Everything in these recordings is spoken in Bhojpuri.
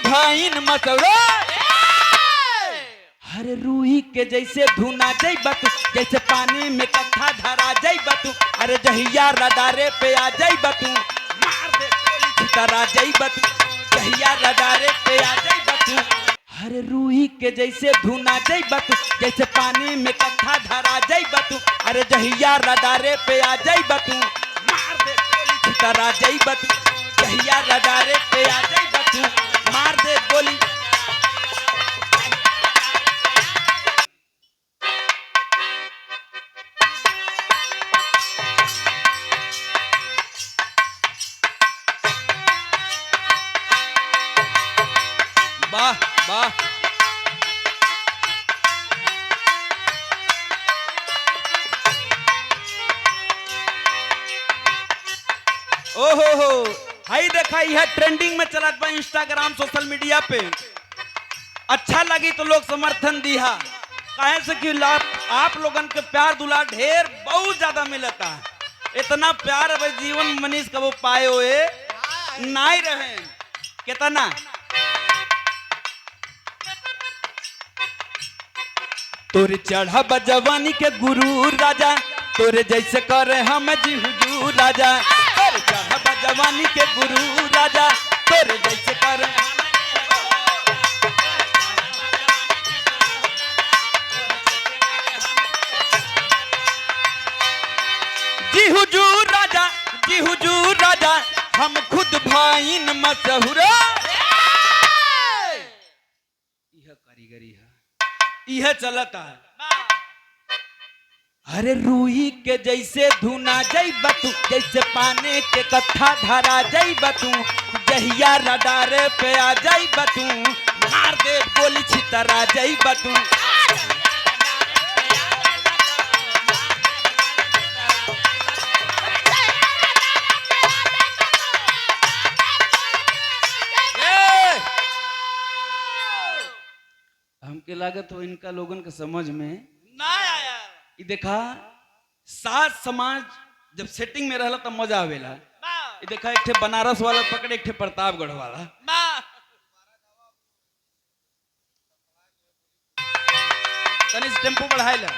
भाइन मसौरा। अरे रूही के जैसे धुना जई बतू, जैसे पानी में कट्ठा धरा जई बतू। अरे जहिया रडारे पे आ जई बतू, मार दे गोली छितरा जई बतू। जहिया रडारे पे आ जई बतू। अरे रूही के जैसे धुना जई बतू, जैसे पानी में कट्ठा धरा जई बतू। अरे जहिया रडारे पे आ जई बतू, मार दे गोली छितरा जई बतू। जहिया रडारे पे आ जई बतू, मार दे गोली। वाह वाह, ओहो हो, हाई देखा यह ट्रेंडिंग में चला बा इंस्टाग्राम सोशल मीडिया पे। अच्छा लगी तो लोग समर्थन दिया, कहे से कि आप लोगन के प्यार दुलार ढेर बहुत ज्यादा मिलता है। इतना प्यार अब जीवन मनीष कबो पाए हुए नहीं रहे। कितना तोरे चढ़ा जवानी के गुरु राजा, तोरे जैसे करे हम जी हुजूर राजा। तोरे चढ़ा जवानी के गुरु राजा, तोरे जैसे करे जी हुजूर राजा, जी हुजूर राजा। हम खुद भाइन मशहूरा। यह कारीगरी है, यह चलता है। अरे रूही के जैसे धुना जई बतू, जैसे पानी के कट्ठा धरा जई बतू। जहिया रडारे पे आ जई बतू, मार दे गोली छितरा जई बतू। हमके लागत हो इनका लोगन के समझ में ना आया। ये देखा सात समाज जब सेटिंग में रहला तब मजा आवेला। ये देखा एक ठे बनारस वाला पकड़े, एक ठे प्रतापगढ़ वाला। तनी टेम्पो बढ़ाए ला।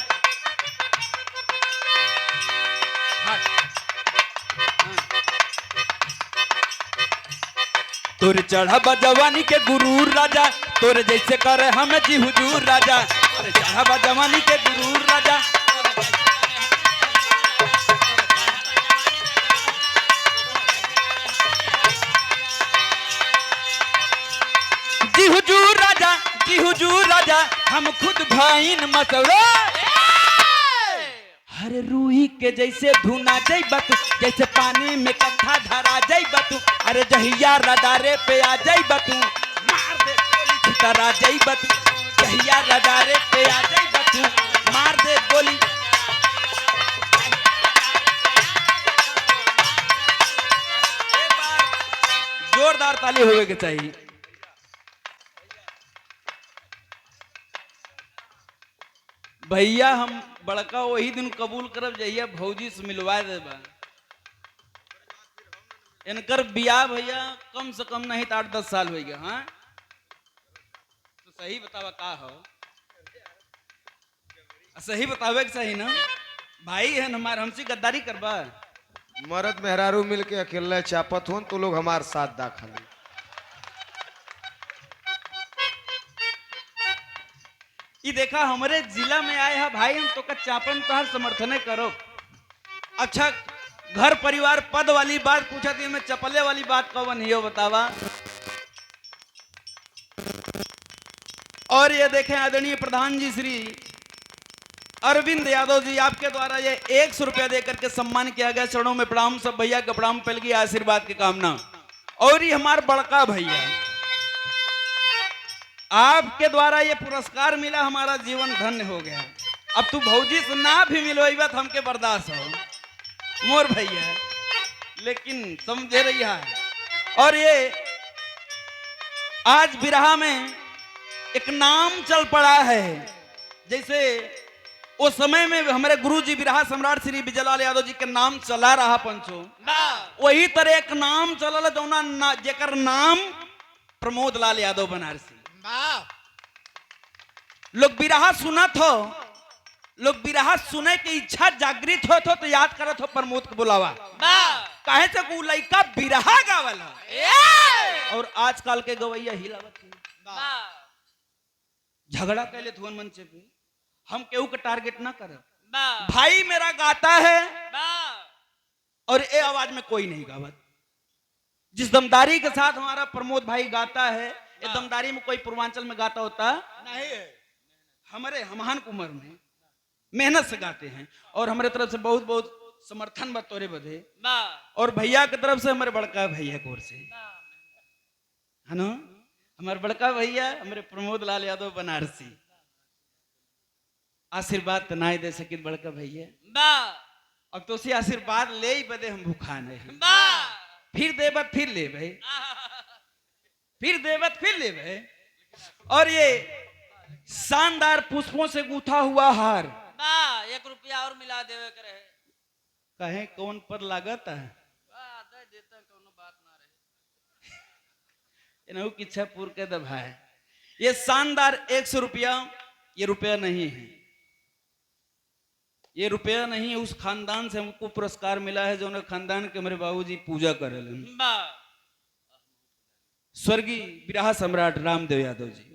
तोरे चढ़ा जवानी के गुरु राजा, तोरे जैसे करे हम जी हुजूर राजा। तोरे चढ़ा जवानी के गुरु राजा, जी हुजूर राजा, जी हुजूर राजा। हम खुद भाइन मसौरा। अरे रूही के जैसे धुना जई बतू, जैसे पानी में कट्ठा धरा जई बतू। अरे जहिया रडारे पे आ जई बतू, मार दे गोली छितरा जई बतू। जहिया रडारे पे आ जई बतू, मार दे गोली। एक बार जोरदार ताली होवे के चाहिए। भैया हम बड़का वही दिन कबूल करब जहिया भौजी से मिलवा देबा। इनकर बियाह भैया कम से कम नहीं तो 8-10 साल हो गया। हाँ तो सही बतावा का हो, सही बतावे के सही ना भाई है हमारे, हमसे गद्दारी करबा। मर्द मेहरारू मिल के अकेले चापत हो तो लोग हमारे साथ दाखिल। ये देखा हमारे जिला में आए हैं भाई, हम तो का चापन तो हर समर्थन करो। अच्छा घर परिवार पद वाली बात पूछा थी, मैं चपले वाली बात कौन ही हो बतावा। और ये देखें आदरणीय प्रधान जी श्री अरविंद यादव जी, आपके द्वारा ये 100 रुपया देकर के सम्मान किया गया। चरणों में प्रणाम, सब भैया के प्रणाम, पहल की आशीर्वाद की कामना। और ये हमारे बड़का भैया, आपके द्वारा ये पुरस्कार मिला, हमारा जीवन धन्य हो गया। अब तू भौजी से ना भी मिलो बात हमके बर्दाश्त हो मोर भैया, लेकिन समझे रही है। और ये आज बिरहा में एक नाम चल पड़ा है, जैसे उस समय में हमारे गुरुजी बिरहा सम्राट श्री विजयलाल यादव जी के नाम चला रहा पंचो, वही तरह एक नाम चलल जौना जेकर नाम प्रमोद लाल यादव बनारसी। वाह लोग बिरहा सुनत हो, लोग बिरहा सुने की इच्छा जागृत हो तो याद करत हो प्रमोद के बुलावा। काहे से को लइका बिरहा गावला और आजकल के गवैया हिलावत है। झगड़ा कैले थुवन मंच पे, हम केहू का टारगेट ना करब। भाई मेरा गाता है और ए आवाज में कोई नहीं गावत। जिस दमदारी के साथ हमारा प्रमोद भाई गाता है, ये दमदारी में कोई पूर्वांचल में गाता होता नहीं है। हमारे हमान कुमार में मेहनत से गाते हैं और हमारे तरफ से बहुत बहुत समर्थन बतौरे बदे और भैया की तरफ से हमारे बड़का भैया की ओर से है ना, हमारे बड़का भैया हमारे प्रमोद लाल यादव बनारसी आशीर्वाद तो नहीं दे सके बड़का भैया। अब तो उसी आशीर्वाद ले ही बदे हम भूखा नहीं, फिर देवत फिर ले भाई, फिर देवत फिर ले भाई। और ये शानदार पुष्पों से गूंथा हुआ हार 1 रुपया और मिला देवे करे। कहे कौन पर लागत है देता कोनो बात ना रहे। इन्हों की इच्छापुर के दबा है। ये शानदार 100 रुपया, ये रुपया नहीं है, ये रुपया नहीं है। उस खानदान से हमको पुरस्कार मिला है जो खानदान के हमारे बाबूजी पूजा करें, स्वर्गीय बिरहा सम्राट रामदेव यादव जी,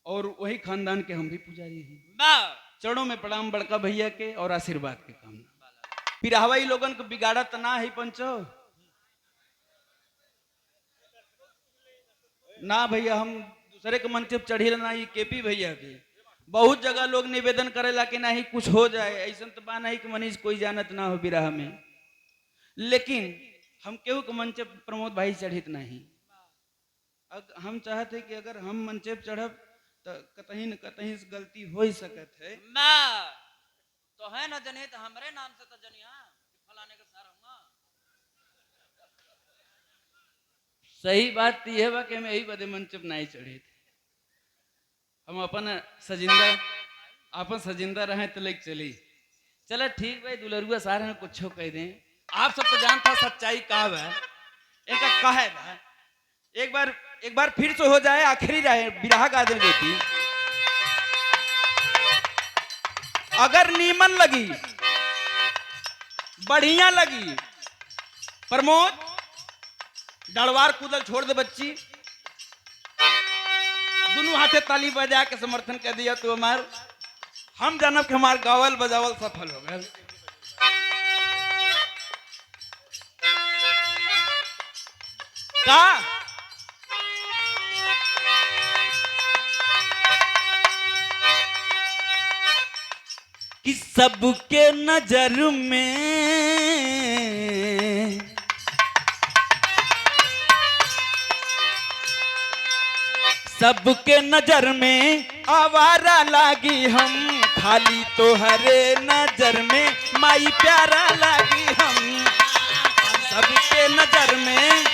और वही खानदान के हम भी पुजारी हैं। चरणों में प्रणाम बड़का भैया के और आशीर्वाद के कामना। पिराहवाई लोगन को बिगाड़त ना है पंचो ना भैया, हम दूसरे के मंच पे चढ़ी ना। ये केपी भैया के बहुत जगह लोग निवेदन करेला कि नहीं कुछ हो जाए, ऐसा तो बा नहीं कि मनीष कोई जानत ना हो बिरहा में, लेकिन हम केहू के मंच पे प्रमोद भाई चढ़ित नहीं। हम चाहते कि अगर हम मंच पे चढ़ब तो कतहीं न कतहीं से गलती हो ही सकत है। तो है ना जने तो हमरे नाम से तो जनिया फलाने के सार हुआ। सही बात यह बा कि हम यही बदे मंच पे नहीं चढ़े थे। हम अपन सजिंदा रहे तो लेके चली। चलो ठीक भाई, दुलरुआ सारे में कुछ कह दें। आप सब तो जानता सच्चाई का है, इनका कहे बा। एक बार फिर से हो जाए, आखिरी रहे बिरहा गा दे बेटी। अगर नीमन लगी, बढ़िया लगी, प्रमोद डड़वार कूदल छोड़ दे बच्ची, दोनों हाथे ताली बजा के समर्थन कर दिया तो हमार हम जानब के हमार गावल बजावल सफल हो गए। का कि सबके नजर में, सबके नजर में आवारा लागी हम, खाली तो हरे नजर में माई प्यारा लागी हम। सबके नजर में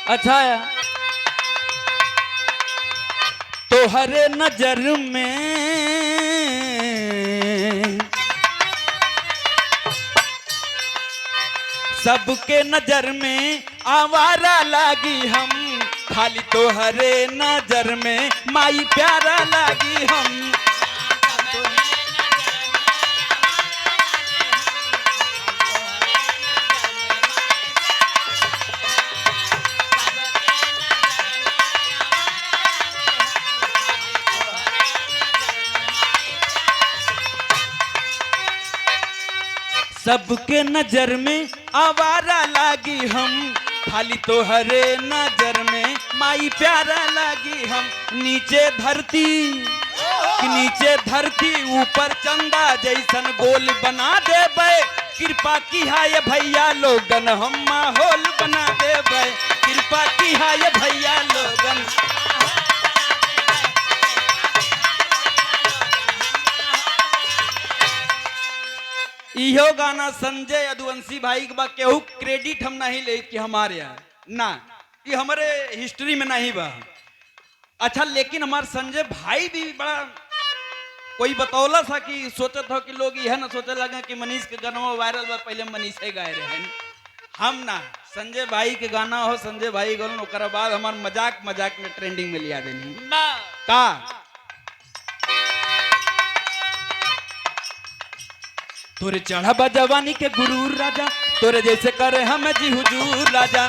अच्छा तो हरे नजर में सबके नजर में आवारा लागी हम, खाली तो हरे नजर में माई प्यारा लागी हम। सबके नजर में आवारा लागी हम, खाली तो हरे नजर में माई प्यारा लागी हम। नीचे धरती ऊपर चंदा जैसन गोल बना देबे, कृपा की हाय भैया लोगन हम माहौल बना देबे, कृपा की हाय भैया लोगन। इहो गाना संजय यदुवंशी भाई के बाद केहू क्रेडिट हम नहीं ले कि हमारे यहाँ ना, ये हमारे हिस्ट्री में नहीं बा। अच्छा लेकिन हमार संजय भाई भी बड़ा कोई बतौला था कि सोचत हो कि लोग यह ना सोचे लगे कि मनीष के गाना वायरल बा, पहले मनीष ही गाए रहे हम ना। संजय भाई के गाना हो, संजय भाई गौन ओकर बाद हमार मजाक मजाक में ट्रेंडिंग में लिया देनी का। तोरे चढ़ा जवानी के गुरूर राजा, तोरे जैसे करे हम जी हुजूर राजा।